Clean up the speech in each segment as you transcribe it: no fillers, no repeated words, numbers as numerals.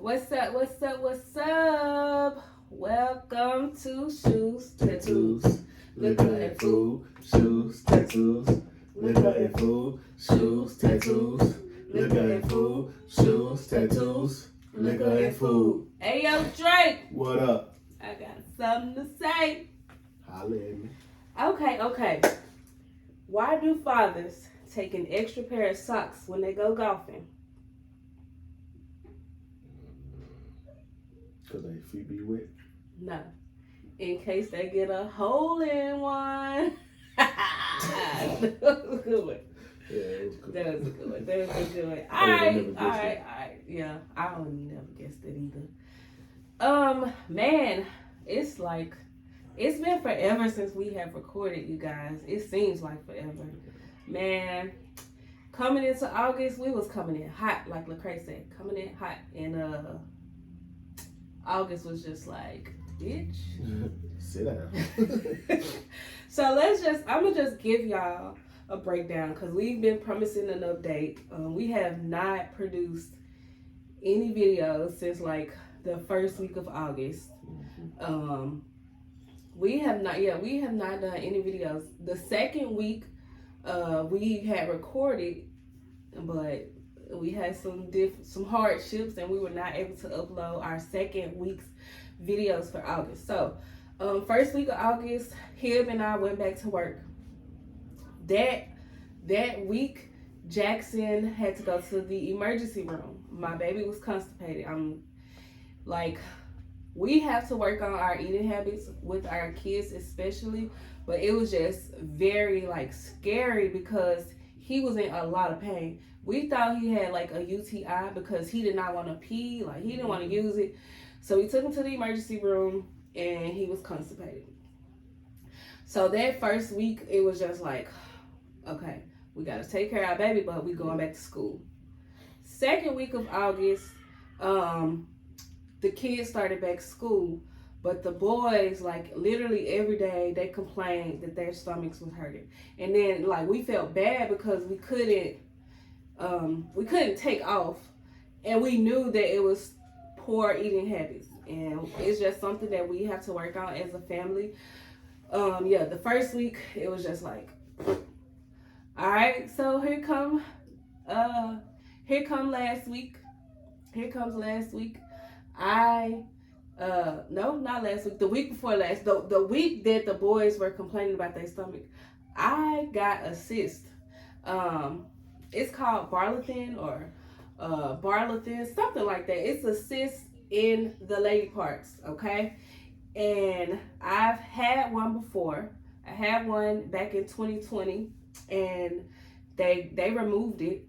What's up? What's up? What's up? Welcome to Shoes, Tattoos, Liquor and food, shoes, tattoos. Liquor and food, shoes, tattoos. Liquor and food, shoes, tattoos. Liquor and food. Hey, yo, Drake. What up? I got something to say. Holla at me. Okay. Why do fathers take an extra pair of socks when they go golfing? Because they feet be wet. No. In case they get a hole in one. That was a good one. Yeah, it was cool. That was a good one. All right. Yeah, I would never guessed it either. Man, it's been forever since we have recorded, you guys. It seems like forever. Man, coming into August, we was coming in hot, like Lecrae said, coming in hot. And August was just like, bitch. Sit down. So I'm gonna just give y'all a breakdown because we've been promising an update. We have not produced any videos since like the first week of August. We have not done any videos. The second week, we had recorded, but we had some hardships and we were not able to upload our second week's videos for August. So, first week of August, Hib and I went back to work. That week, Jackson had to go to the emergency room. My baby was constipated. We have to work on our eating habits with our kids especially, but it was just very scary because he was in a lot of pain. We thought he had a UTI because he did not want to pee, he didn't want to use it. So we took him to the emergency room and he was constipated. So that first week, it was just okay, we got to take care of our baby, but we going back to school. Second week of August, the kids started back school, but the boys, literally every day, they complained that their stomachs was hurting. And then, we felt bad because we couldn't take off, and we knew that it was poor eating habits, and it's just something that we have to work on as a family. The first week it was just all right, so here comes last week. No, not last week, the week before last, the week that the boys were complaining about their stomach, I got a cyst. It's called Barlithin or Barlithin, something like that. It's a cyst in the lady parts, okay? And I've had one before. I had one back in 2020, and they removed it.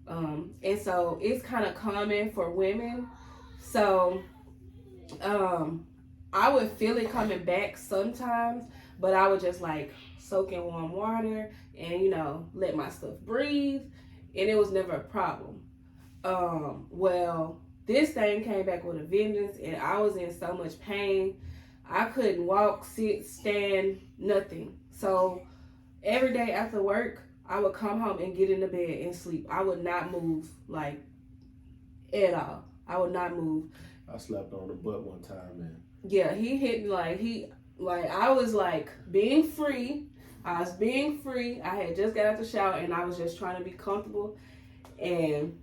And so it's kind of common for women. So I would feel it coming back sometimes, but I would just soak in warm water and let my stuff breathe, and it was never a problem. Well, this thing came back with a vengeance, and I was in so much pain. I couldn't walk, sit, stand, nothing. So every day after work, I would come home and get in the bed and sleep. I would not move at all. I would not move. I slept on the butt one time, man. Yeah, he hit me I was being free. I was being free. I had just got out the shower and I was just trying to be comfortable. And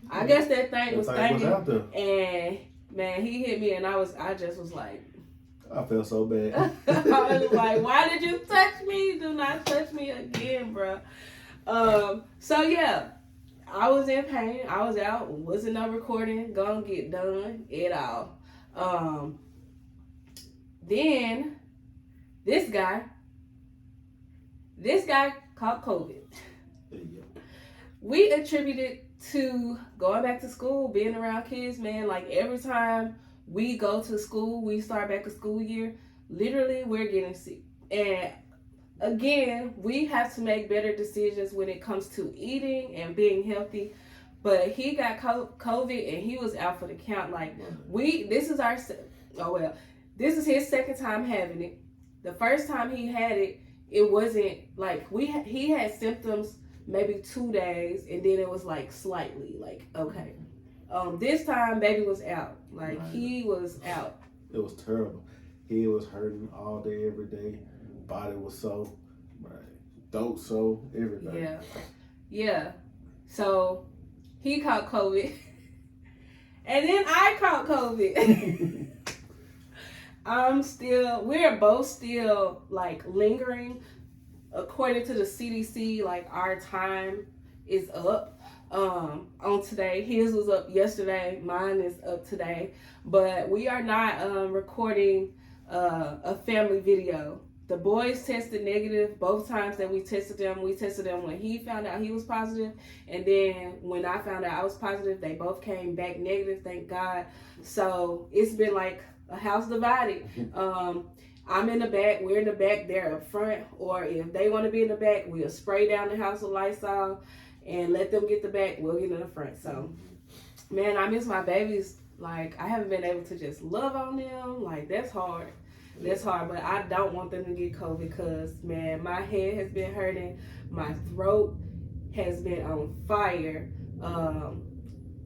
I guess that thing was thinking. And man, he hit me and I just was I felt so bad. I was why did you touch me? Do not touch me again, bro. So yeah, I was in pain. I was out. Wasn't no recording gonna get done at all. Then this guy caught COVID. There you go. We attributed to going back to school, being around kids, man. Every time we go to school, we start back a school year, literally we're getting sick. And again, we have to make better decisions when it comes to eating and being healthy. But he got COVID and he was out for the count. This is his second time having it. The first time he had it, it wasn't he had symptoms maybe 2 days, and then it was slightly okay. This time, baby was out. Like, Right. he was out. It was terrible. He was hurting all day, every day. Body was sore. Right. Throat sore, everything. Yeah. So, he caught COVID. And then I caught COVID. We're both still, like, lingering. According to the CDC, like, our time is up on today. His was up yesterday. Mine is up today. But we are not recording a family video. The boys tested negative both times that we tested them. We tested them when he found out he was positive, and then when I found out I was positive, they both came back negative, thank God. So it's been like a house divided. I'm in the back, we're in the back, they're up front, or if they want to be in the back, we'll spray down the house with Lysol and let them get the back, we'll get in the front. So, man, I miss my babies. Like, I haven't been able to just love on them. Like, that's hard. That's hard, but I don't want them to get COVID because, man, my head has been hurting. My throat has been on fire.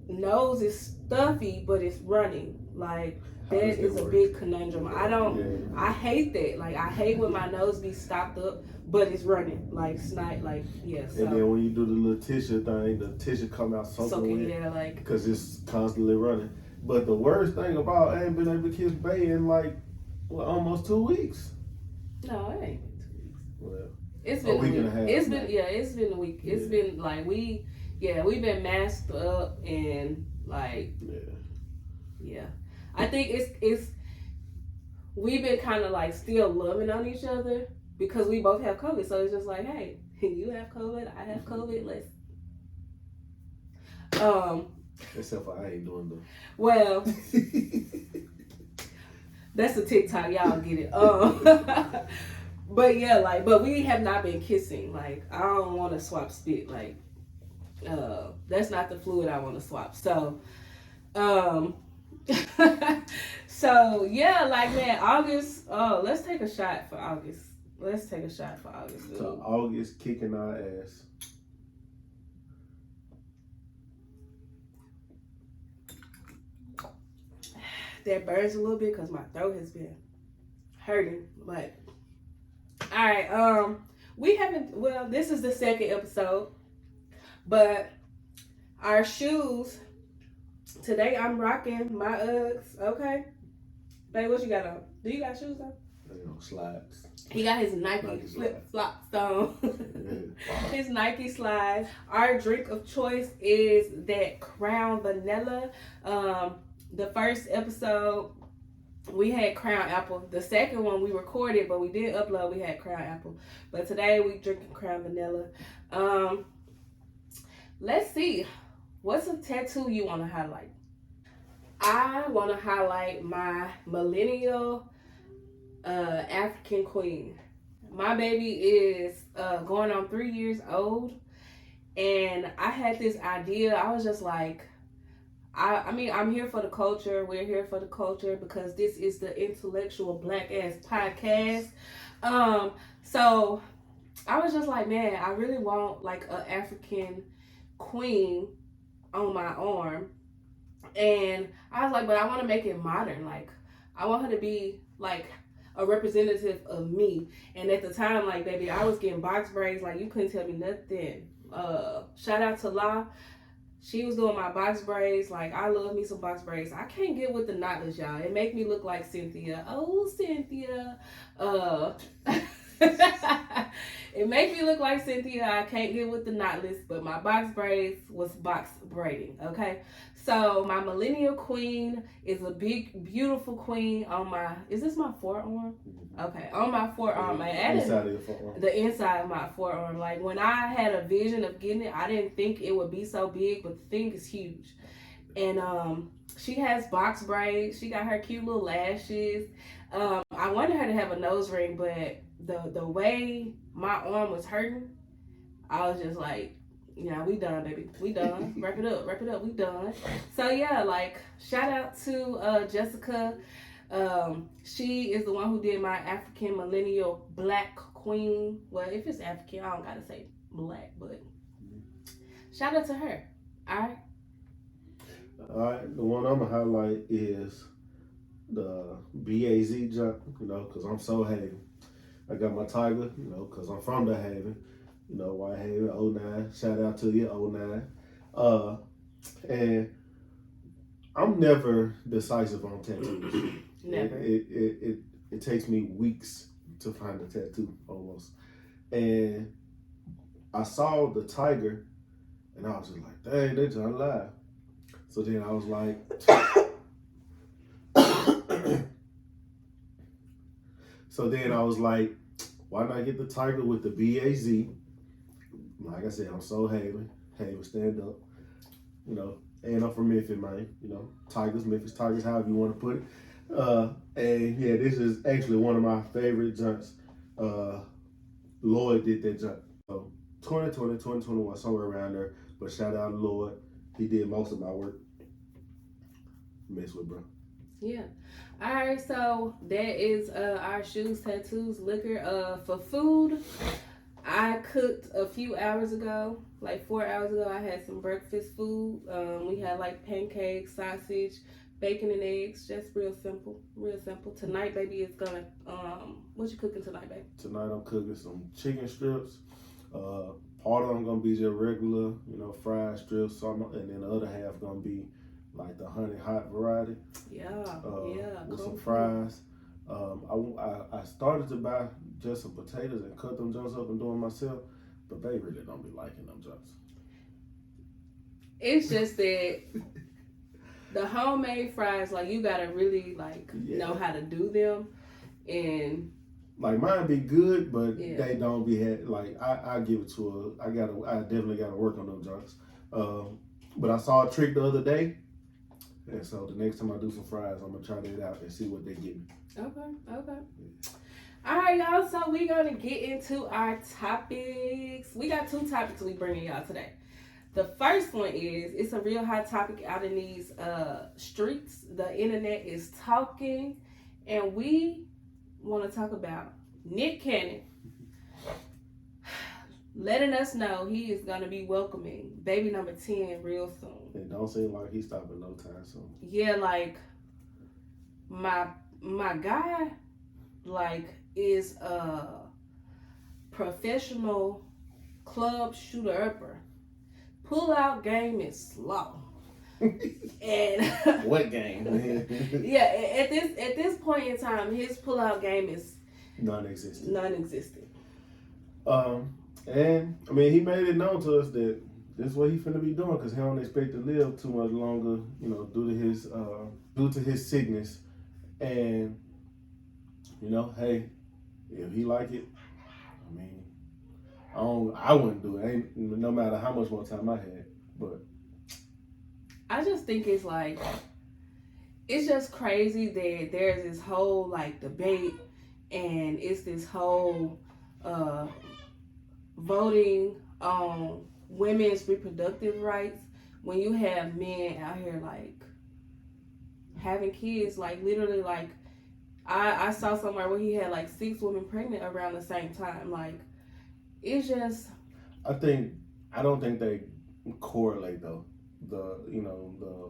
Nose is stuffy, but it's running. Like, that is a big conundrum. I hate that. Like, I hate when my nose be stopped up, but it's running. Like, snot, like, yeah. So. And then when you do the little tissue thing, the tissue come out soaking wet. Yeah, like. Because it's constantly running. But the worst thing about I ain't been able to kiss Bay in like, almost 2 weeks. No, it ain't been 2 weeks. Well, it's been a week and a half. It's been a week. It's been like we've been masked up and like I think it's we've been kind of like still loving on each other because we both have COVID. So it's just like, hey, you have COVID, I have COVID. Let's except for I ain't doing them. Well. That's a TikTok, y'all get it. But yeah, like, but we have not been kissing. Like, I don't want to swap spit. Like, that's not the fluid I want to swap. So, so yeah, like, man, August. Let's take a shot for August. Dude. So August kicking our ass. That burns a little bit because my throat has been hurting. But all right, we haven't. Well, this is the second episode, but our shoes today. I'm rocking my Uggs. Okay, babe, what you got on? Do you got shoes on? Slides. He got his Nike flip flops on. His Nike slides. Our drink of choice is that Crown Vanilla. The first episode, we had Crown Apple. The second one we recorded, but we didn't upload. We had Crown Apple. But today we drinking Crown Vanilla. Let's see. What's a tattoo you want to highlight? I want to highlight my millennial African queen. My baby is going on 3 years old. And I had this idea. I was just like, I mean, I'm here for the culture. We're here for the culture because this is the intellectual black ass podcast. So I was just like, man, I really want like an African queen on my arm. And I was like, but I want to make it modern. Like, I want her to be like a representative of me. And at the time, like, baby, I was getting box braids. Like, you couldn't tell me nothing. Shout out to La. She was doing my box braids. Like, I love me some box braids. I can't get with the knotless, y'all. It make me look like Cynthia. Oh, Cynthia. It make me look like Cynthia. I can't get with the knotless, but my box braids was box braiding, okay? So my millennial queen is a big, beautiful queen on my, is this my forearm? Okay, on my forearm. Inside of your forearm. The inside of my forearm. Like, when I had a vision of getting it, I didn't think it would be so big, but the thing is huge. And she has box braids. She got her cute little lashes. I wanted her to have a nose ring, but the way my arm was hurting, I was just like, yeah, we done, baby. We done. Wrap it up. We done. So yeah, like, shout out to Jessica. She is the one who did my African millennial black queen. Well, if it's African, I don't gotta say black, but shout out to her. All right. All right, the one I'm gonna highlight is the BAZ jump, because I'm so Haven. I got my Tiger, because I'm from the Haven, White Haven, '09. Shout out to you, '09. And I'm never decisive on tattoos. Never. It takes me weeks to find a tattoo, almost. And I saw the Tiger, and I was just like, dang, they just live. So then I was like, why not get the Tiger with the BAZ? Like I said, I'm so Haven, stand up, and I'm from Memphis, man. Tigers, Memphis Tigers, however you want to put it. And yeah, this is actually one of my favorite junks. Lloyd did that junk. So 2020, 2021, somewhere around there. But shout out to Lloyd. He did most of my work. Mess with, bro. Yeah. All right, so that is our shoes, tattoos, liquor. For food, I cooked a few hours ago, like 4 hours ago. I had some breakfast food. We had like pancakes, sausage, bacon and eggs. Just real simple, real simple. Tonight, baby, is gonna. What you cooking tonight, baby? Tonight I'm cooking some chicken strips. Part of them gonna be just regular, fried strips. And then the other half gonna be like the honey hot variety. Yeah, with cool. some fries. I started to buy just some potatoes and cut them jumps up and do them myself, but they really don't be liking them jumps. It's just that the homemade fries, like you gotta really know how to do them, and like mine be good, but they don't be I give it to I definitely gotta work on them jumps. But I saw a trick the other day. And so the next time I do some fries, I'm gonna try that out and see what they give me. Okay. All right, y'all. So we're gonna get into our topics. We got 2 topics we bringing y'all today. The first one is it's a real hot topic out in these streets. The internet is talking, and we want to talk about Nick Cannon letting us know he is gonna be welcoming baby number 10 real soon. It don't seem like he's stopping no time soon. Yeah, like my guy, is a professional club shooter-upper. Pull-out game is slow. And what game? Yeah, at this point in time, his pull-out game is non-existent. And I mean, he made it known to us that this is what he finna be doing because he don't expect to live too much longer, due to his sickness. And hey, if he like it, I mean, I wouldn't do it. No matter how much more time I had, but I just think it's just crazy that there's this whole debate, and it's this whole voting on women's reproductive rights when you have men out here having kids, literally I saw somewhere where he had 6 women pregnant around the same time. It's just I don't think they correlate though the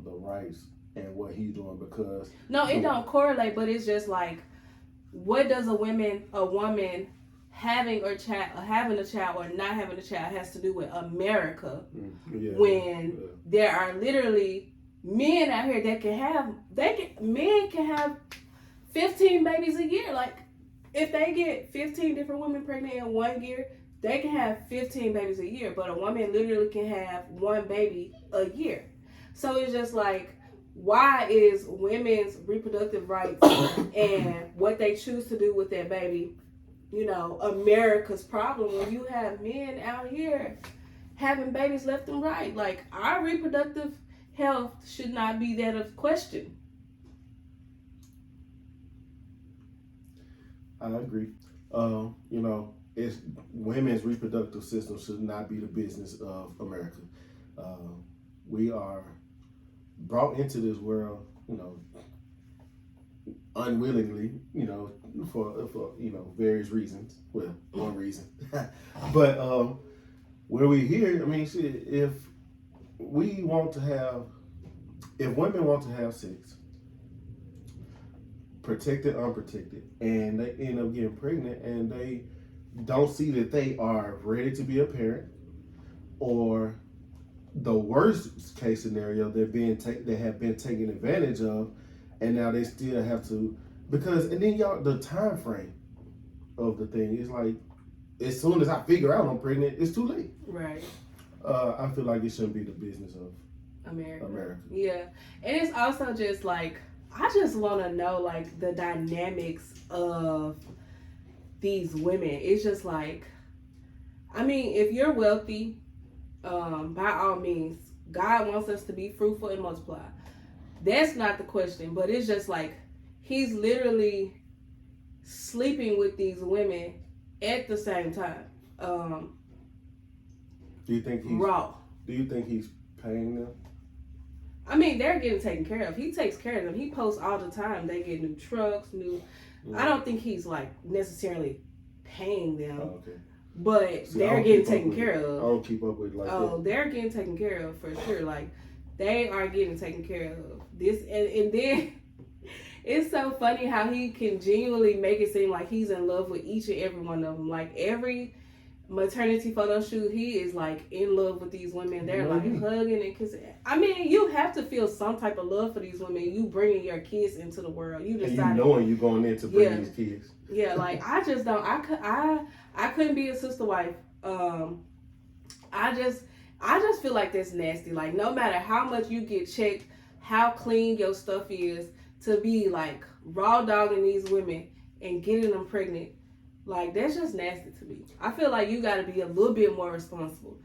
rights and what he's doing because no, it don't correlate, but it's just what does a woman having a child or not having a child has to do with America when there are literally men out here that men can have 15 babies a year. If they get 15 different women pregnant in 1 year, they can have 15 babies a year, but a woman literally can have 1 baby a year. So it's just why is women's reproductive rights and what they choose to do with their baby America's problem when you have men out here having babies left and right? Our reproductive health should not be that of question. I agree. It's women's reproductive system should not be the business of America. We are brought into this world, unwillingly, for various reasons. Well, one reason. But when we here, I mean, shit, if we want to have if women want to have sex, protected, unprotected, and they end up getting pregnant and they don't see that they are ready to be a parent, or the worst case scenario, they have been taken advantage of, and now they still have to, because, and then y'all, the time frame of the thing is like, as soon as I figure out I'm pregnant, it's too late. Right. I feel like it shouldn't be the business of America. Yeah. And it's also just like, I just want to know like the dynamics of these women. It's just like, I mean, if you're wealthy, by all means, God wants us to be fruitful and multiply. That's not the question, but it's just like, he's literally sleeping with these women at the same time. Do you think he's paying them? I mean, they're getting taken care of. He takes care of them. He posts all the time. They get new trucks, I don't think he's like necessarily paying them. Oh, okay. But they're getting taken care of. I don't keep up with it like that. Oh, they're getting taken care of for sure. Like, they are getting taken care of. This and then it's so funny how he can genuinely make it seem like he's in love with each and every one of them. Like, every maternity photo shoot, he is like in love with these women. They're like hugging and kissing. I mean, you have to feel some type of love for these women. You bringing your kids into the world. You decided, and you knowing you going in to bring these kids. Yeah, like, I just don't. I couldn't be a sister wife. I just feel like that's nasty. Like, no matter how much you get checked, how clean your stuff is, to be like raw dogging these women and getting them pregnant, like, that's just nasty to me. I feel like you got to be a little bit more responsible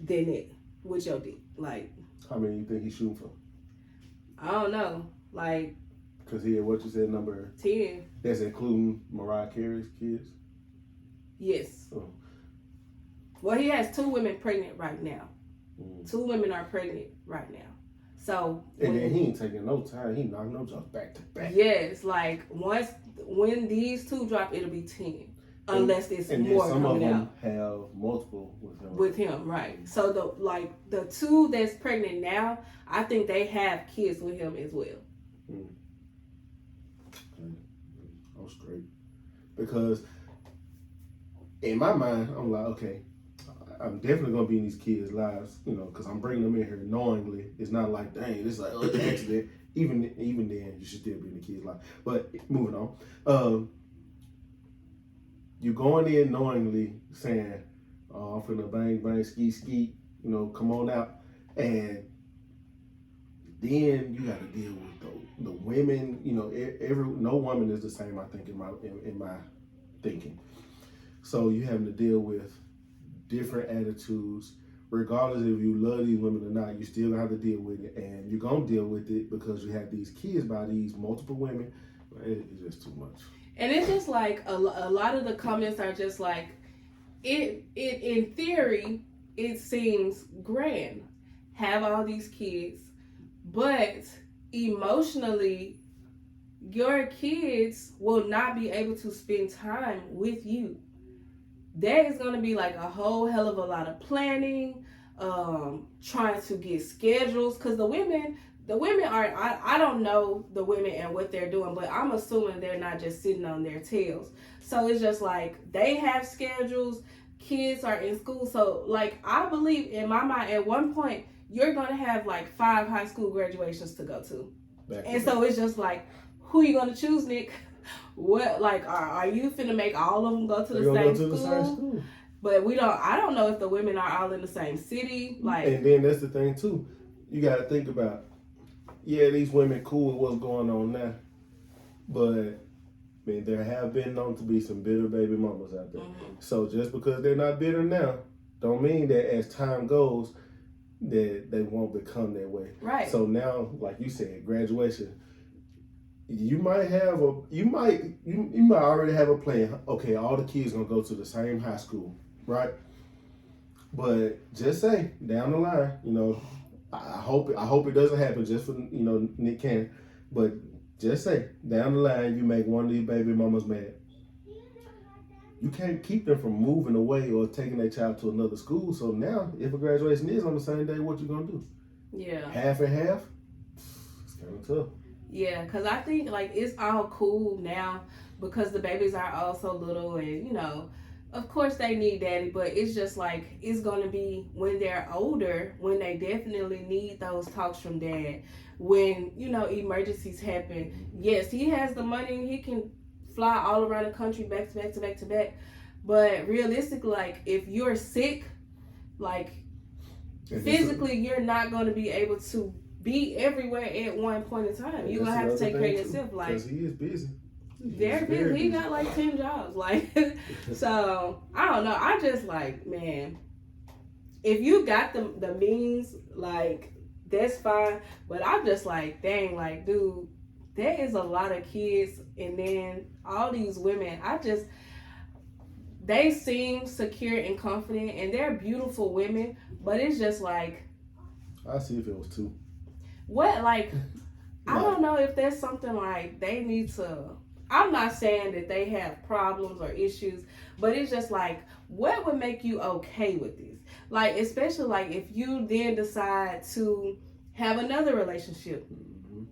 than it with your dick. Like, how many you think he's shooting for? I don't know. Like, because he had, what you said, number 10. That's including Mariah Carey's kids? Yes. Oh. Well, he has 2 women pregnant right now. 2 women are pregnant right now. So, and then he ain't taking no time. He knocking them just back to back. Yes, like, when these 2 drop, it'll be 10, unless there's more coming out. And some of them have multiple with him. With him, right? So the 2 that's pregnant now, I think they have kids with him as well. I'm straight, because in my mind, I'm like, okay, I'm definitely gonna be in these kids' lives, because I'm bringing them in here knowingly. It's not like, dang, this is like an accident. Even then, you should still be in the kids' life. But moving on, you going in knowingly saying, "Oh, I'm finna bang bang ski, come on out," and then you got to deal with the women. No woman is the same. I think in my thinking. So you having to deal with different attitudes, regardless if you love these women or not. You still gonna have to deal with it, and you're gonna deal with it because you have these kids by these multiple women. It's just too much. And it's just like a lot of the comments are just like, it in theory, it seems grand, have all these kids, but emotionally, your kids will not be able to spend time with you. There is going to be like a whole hell of a lot of planning, trying to get schedules, because the women are, I don't know the women and what they're doing, but I'm assuming they're not just sitting on their tails. So it's just like, they have schedules, kids are in school. So like, I believe in my mind, at one point, you're going to have like 5 high school graduations to go to. So it's just like, who you going to choose, Nick? What, like, are you finna make all of them go to the same school? But I don't know if the women are all in the same city. Like, and then that's the thing too. You got to think about, these women cool with what's going on now, but man, there have been known to be some bitter baby mamas out there. Mm-hmm. So just because they're not bitter now, don't mean that as time goes that they won't become that way. Right. So now, like you said, graduation. You might already have a plan. Okay, all the kids gonna go to the same high school, right? But just say down the line, I hope it doesn't happen just for Nick Cannon, but just say down the line you make one of these baby mamas mad. You can't keep them from moving away or taking their child to another school. So now, if a graduation is on the same day, what you gonna do? Yeah. Half and half? kind of tough. Yeah, because I think like it's all cool now because the babies are all so little and of course they need daddy, but it's just like it's gonna be when they're older when they definitely need those talks from dad. When emergencies happen, yes, he has the money, he can fly all around the country back to back to back to back. But realistically, like if you're sick, like physically, you're not gonna be able to be everywhere at one point in time. You're gonna have to take care of yourself. Like, because he is busy. They're busy. He got like 10 jobs. Like, so I don't know. I just like, man, if you got the means, like, that's fine. But I'm just like, dang, like, dude, there is a lot of kids, and then all these women. They seem secure and confident, and they're beautiful women. But it's just like, I see if it was two. What, like, I don't know if there's something like they need to. I'm not saying that they have problems or issues, but it's just like, what would make you okay with this? Like, especially like if you then decide to have another relationship. Mm-hmm.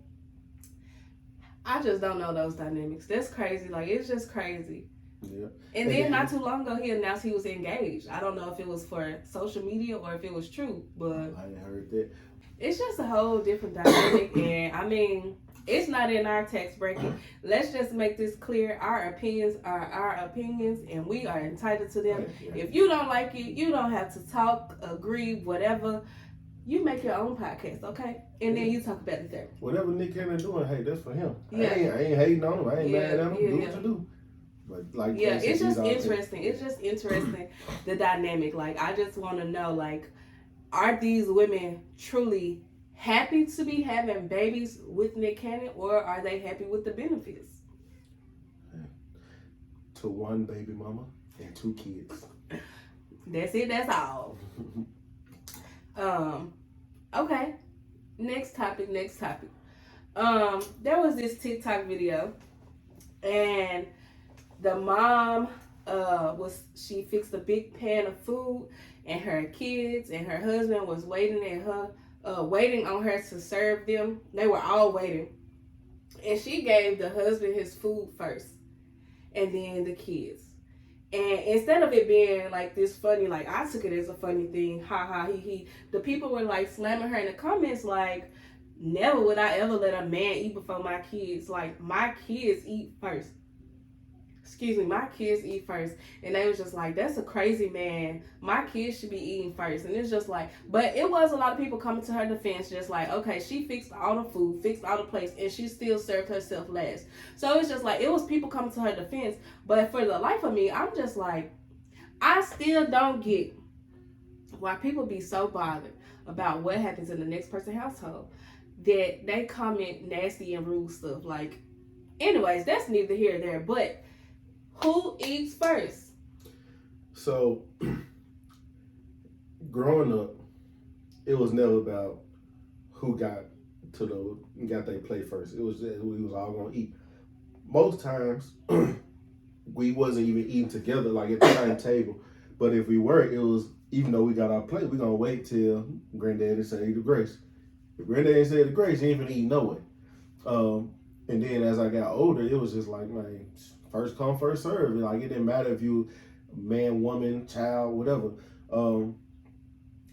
I just don't know those dynamics. That's crazy. Like, it's just crazy. Yeah. And then not too long ago, he announced he was engaged. I don't know if it was for social media or if it was true, but I ain't heard that. It's just a whole different dynamic, and I mean, it's not in our text breaking. Let's just make this clear. Our opinions are our opinions, and we are entitled to them. Yeah. If you don't like it, you don't have to talk, agree, whatever. You make your own podcast, okay? And then you talk about it there. Whatever Nick Cannon doing, hey, that's for him. Yeah. I ain't hating on him. I ain't mad at him. Do what you do. But like, it's just interesting. It's just interesting, the dynamic. Like, I just want to know, like, are these women truly happy to be having babies with Nick Cannon, or are they happy with the benefits? To one baby mama and 2 kids. That's it. That's all. Okay. Next topic. There was this TikTok video, and the mom she fixed a big pan of food, and her kids and her husband was waiting on her to serve them. They were all waiting, and she gave the husband his food first, and then the kids. And instead of it being like this funny, like I took it as a funny thing, ha ha he he. The people were like slamming her in the comments, like, never would I ever let a man eat before my kids. Like, my kids eat first. My kids eat first. And they was just like, that's a crazy man. My kids should be eating first. And it's just like, but it was a lot of people coming to her defense, just like, okay, she fixed all the food, fixed all the plates, and she still served herself last. So it's just like, it was people coming to her defense. But for the life of me, I'm just like, I still don't get why people be so bothered about what happens in the next person's household that they comment nasty and rude stuff. Like, anyways, that's neither here nor there. But who eats first? So, growing up, it was never about who got their plate first. It was just we was all gonna eat. Most times, we wasn't even eating together, like at the same table. But if we were, it was, even though we got our plate, we gonna wait till Granddaddy say the grace. If Granddaddy said the grace, he ain't finna eat no way. And then as I got older, it was just like, man, first come, first serve. Like, it didn't matter if you man, woman, child, whatever.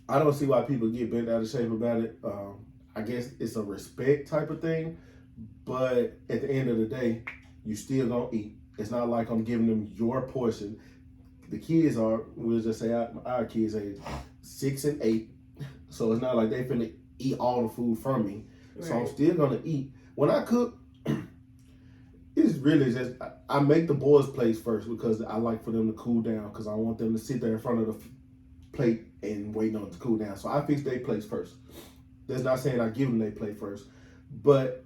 I don't see why people get bent out of shape about it. I guess it's a respect type of thing. But at the end of the day, you still gonna eat. It's not like I'm giving them your portion. The kids are, we'll just say our kids are 6 and 8. So it's not like they finna eat all the food from me. Right. So I'm still gonna eat. When I cook, it's really just, I make the boys' plates first because I like for them to cool down, because I want them to sit there in front of the plate and waiting on it to cool down. So I fix their plates first. That's not saying I give them their plate first. But,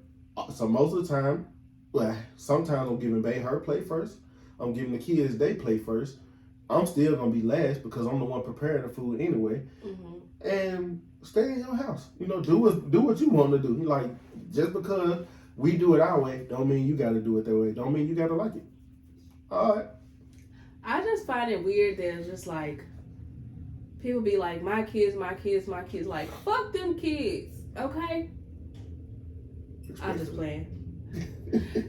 so most of the time, well, sometimes I'm giving Bae her plate first. I'm giving the kids their plate first. I'm still going to be last because I'm the one preparing the food anyway. Mm-hmm. And stay in your house. You know, do what you want to do. Like, just because we do it our way, don't mean you got to do it that way. Don't mean you got to like it. All right. I just find it weird that it's just like, people be like, my kids. Like, fuck them kids, okay? I'm just playing.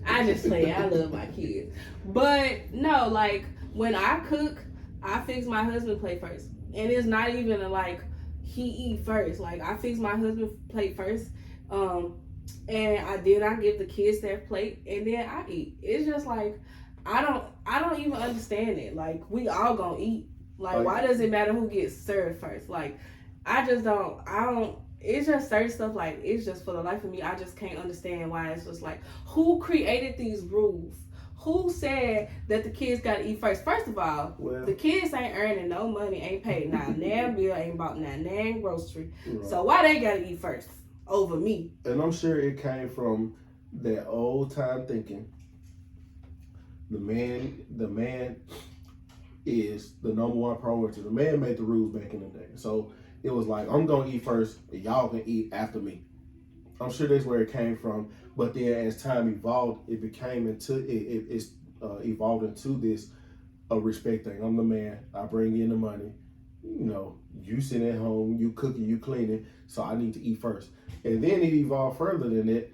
I just play. I love my kids. But no, like when I cook, I fix my husband plate first. And it's not even like he eat first. Like I fix my husband plate first. And I give the kids their plate and then I eat. It's just like I don't even understand it. Like we all gonna eat. Like why does it matter who gets served first? Like I don't it's just certain stuff like it's just for the life of me I just can't understand why it's just like who created these rules? Who said that the kids gotta eat first? First of all, the kids ain't earning no money, ain't paid not damn bill, ain't bought not damn grocery. Right. So why they gotta eat first over me? And I'm sure it came from that old time thinking. The man is the number one priority. The man made the rules back in the day. So it was like, I'm going to eat first, and y'all can eat after me. I'm sure that's where it came from. But then as time evolved, it evolved into this respect thing. I'm the man. I bring in the money. You know, you sit at home, you cooking, you cleaning, so I need to eat first. And then it evolved further than that.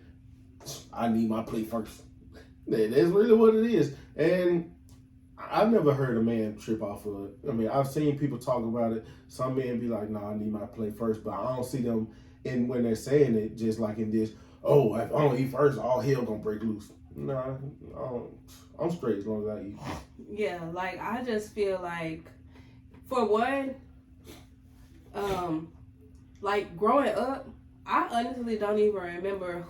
I need my plate first. That's really what it is. And I've never heard a man trip off of it. I mean, I've seen people talk about it. Some men be like, "Nah, I need my plate first," but I don't see them when they're saying it just like in this, "Oh, if I don't eat first, all hell gonna break loose." Nah, I'm straight as long as I eat. Yeah, like I just feel like, for one, like growing up, I honestly don't even remember.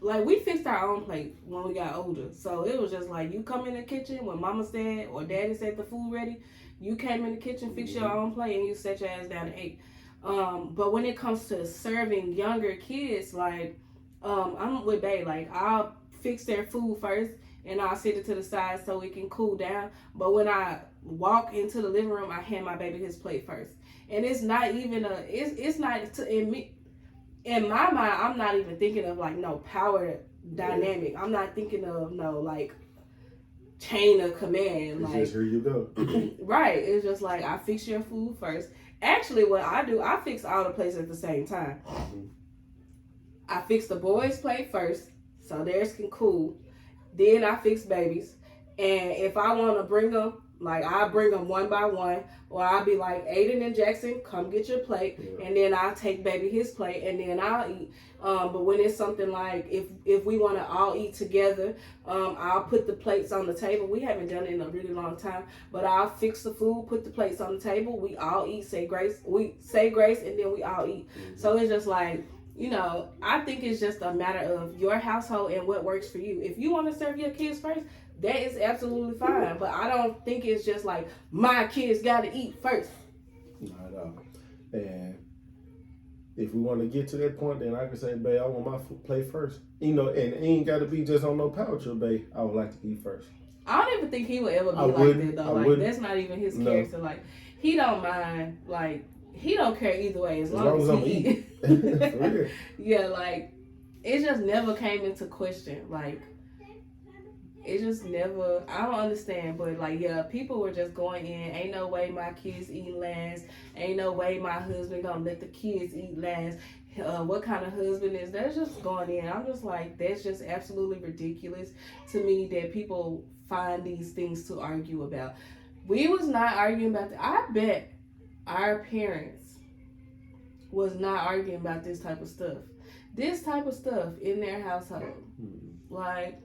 Like, we fixed our own plate when we got older. So, it was just like, you come in the kitchen when mama said or daddy said the food ready. You came in the kitchen, fix your own plate, and you set your ass down and ate. But when it comes to serving younger kids, like, I'm with Bae. Like, I'll fix their food first, and I'll sit it to the side so it can cool down. But when I walk into the living room, I hand my baby his plate first. And it's not even it's not, in my mind, I'm not even thinking of like no power dynamic. I'm not thinking of no like chain of command. It's like just here you go. Right. It's just like I fix your food first. Actually, what I do, I fix all the plates at the same time. Mm-hmm. I fix the boys' plate first, so theirs can cool. Then I fix babies, and if I want to bring them, like I bring them one by one, or I'll be like, Aiden and Jackson, come get your plate, and then I'll take baby his plate, and then I'll eat. But when it's something like, if we want to all eat together, I'll put the plates on the table. We haven't done it in a really long time, but I'll fix the food, put the plates on the table. We all eat, say grace, and then we all eat. Mm-hmm. So it's just like, you know, I think it's just a matter of your household and what works for you. If you want to serve your kids first, that is absolutely fine. But I don't think it's just like, my kids got to eat first. Not at all. And if we want to get to that point, then I can say, babe, I want my plate first. You know, and it ain't got to be just on no power trip, babe. I would like to eat first. I don't even think he would ever be like that, though. Like, that's not even his character. Like, he don't mind, like, he don't care either way as long as he eat. Yeah, like, it just never came into question. Like, it just never, I don't understand, but like, yeah, people were just going in, ain't no way my kids eat last, ain't no way my husband gonna let the kids eat last, what kind of husband is that? Just going in. I'm just like, that's just absolutely ridiculous to me that people find these things to argue about. We was not arguing about that. I bet our parents was not arguing about this type of stuff. This type of stuff in their household. Like,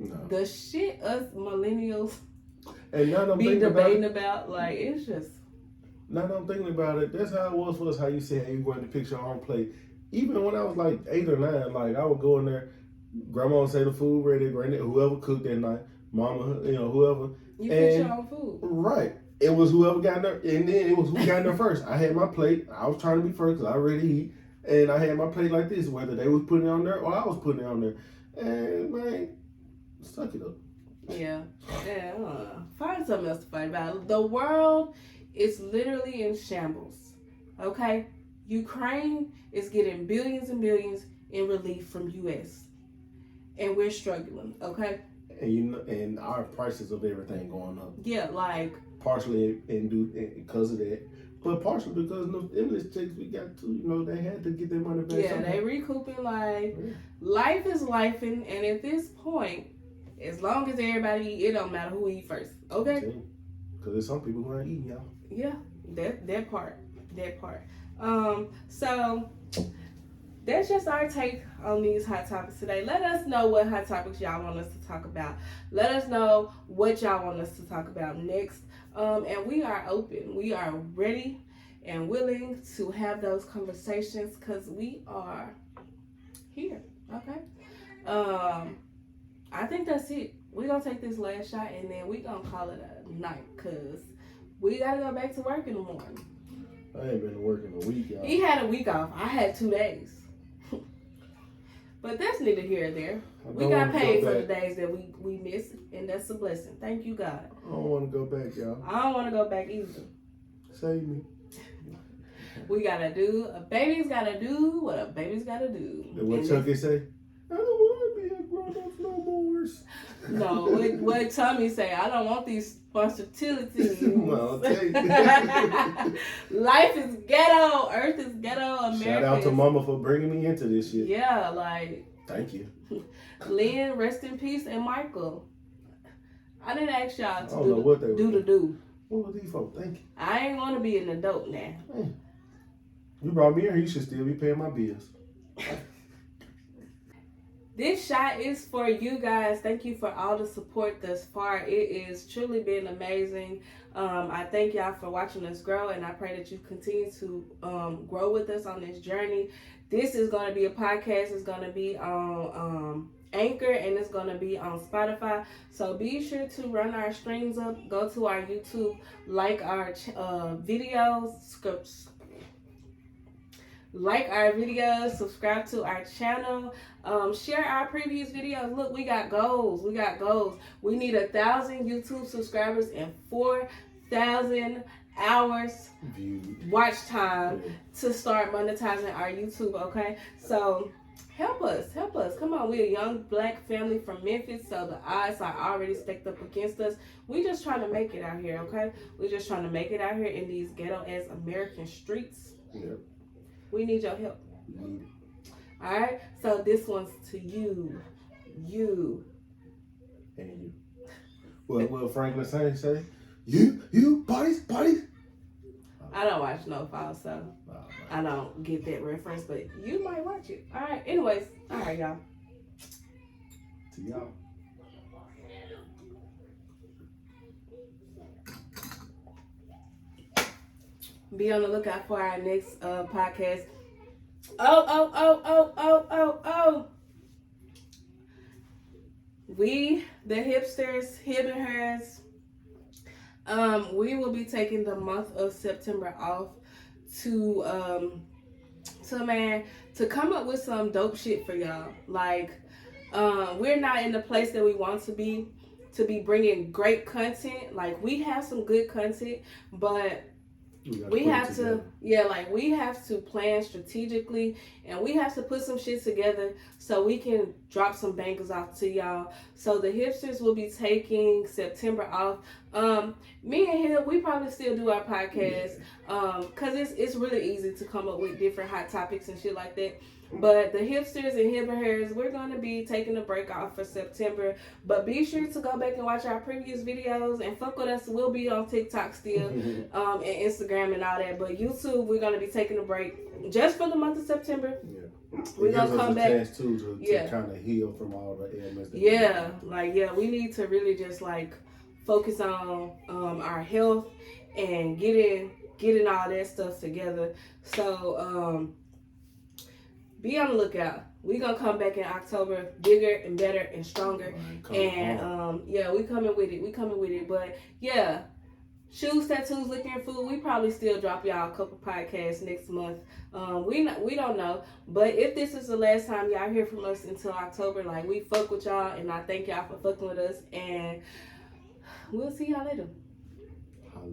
no. The shit us millennials and be debating about, like, it's just. Now that I'm thinking about it, that's how it was for us, how you said, hey, you going to fix your own plate. Even when I was like 8 or 9, like, I would go in there, grandma would say the food ready, whoever cooked that night, mama, you know, whoever. You fix your own food. Right. It was whoever got there, and then it was who got there first. I had my plate. I was trying to be first because I already eat, and I had my plate like this, whether they was putting it on there or I was putting it on there. And, man, suck it up. Yeah. Find something else to fight about. The world is literally in shambles. Okay? Ukraine is getting billions and billions in relief from U.S. And we're struggling. Okay? And you know, and our prices of everything going up. Yeah, like, partially because of that, But partially because those stimulus checks we got too, they had to get their money back. Yeah, they recouping life. Yeah. Life is lifing, and at this point, as long as everybody eat, it don't matter who eat first. Okay? Because there's some people who ain't eating, y'all. Yeah, that part. So that's just our take on these hot topics today. Let us know what hot topics y'all want us to talk about. Let us know what y'all want us to talk about next. And we are open. We are ready and willing to have those conversations because we are here. Okay. I think that's it. We're going to take this last shot and then we're going to call it a night because we got to go back to work in the morning. I ain't been to work in a week, y'all. He had a week off. I had 2 days. But that's neither here or there. We got paid for the days that we missed, and that's a blessing. Thank you, God. I don't want to go back, y'all. I don't want to go back either. Save me. A baby's gotta do what a baby's gotta do. And what Chucky say? I don't want to be a grown-up no more. No, what Tommy say? I don't want these responsibilities. Well, okay. Life is ghetto. Earth is ghetto. America. Shout out to Mama for bringing me into this shit. Yeah, like. Thank you. Lynn, rest in peace, and Michael. I didn't ask y'all to do. What was these folks? Thank you. I ain't want to be an adult now. You brought me here. You should still be paying my bills. This shot is for you guys. Thank you for all the support thus far. It has truly been amazing. I thank y'all for watching us grow, and I pray that you continue to grow with us on this journey. This is going to be a podcast. It's going to be on Anchor, and it's going to be on Spotify. So be sure to run our streams up. Go to our YouTube, like our videos, subscribe to our channel, share our previous videos. Look, we got goals. We need 1,000 YouTube subscribers and 4,000 hours watch time to start monetizing our YouTube. Okay, so help us. Come on, we're a young black family from Memphis, so the odds are already stacked up against us. We just trying to make it out here. Okay, we're just trying to make it out here in these ghetto ass American streets. Yep. We need your help. We need it. All right, so this one's to you, and you. What Franklin say? You, parties. I don't watch No Fall, so I don't get that reference, but you might watch it. All right, anyways, all right, y'all. To y'all. Be on the lookout for our next podcast. We, the hipsters, him and hers, we will be taking the month of September off to come up with some dope shit for y'all. Like, we're not in the place that we want to be bringing great content. Like, we have some good content, but we have to plan strategically, and we have to put some shit together so we can drop some bangers off to y'all. So the hipsters will be taking September off. Me and him, we probably still do our podcast, cause it's really easy to come up with different hot topics and shit like that. But the hipsters and hip and hers, we're going to be taking a break off for September. But be sure to go back and watch our previous videos and fuck with us. We'll be on TikTok still, and Instagram and all that. But YouTube, we're going to be taking a break just for the month of September. Yeah. We're going to come back. Chance too to kind of heal from all the ailments. We need to really just like focus on our health and getting all that stuff together. So, be on the lookout. We're going to come back in October bigger and better and stronger. And, we coming with it. But, yeah, shoes, tattoos, liquor, and food, we probably still drop y'all a couple podcasts next month. We don't know. But if this is the last time y'all hear from us until October, like, we fuck with y'all. And I thank y'all for fucking with us. And we'll see y'all later. Holla.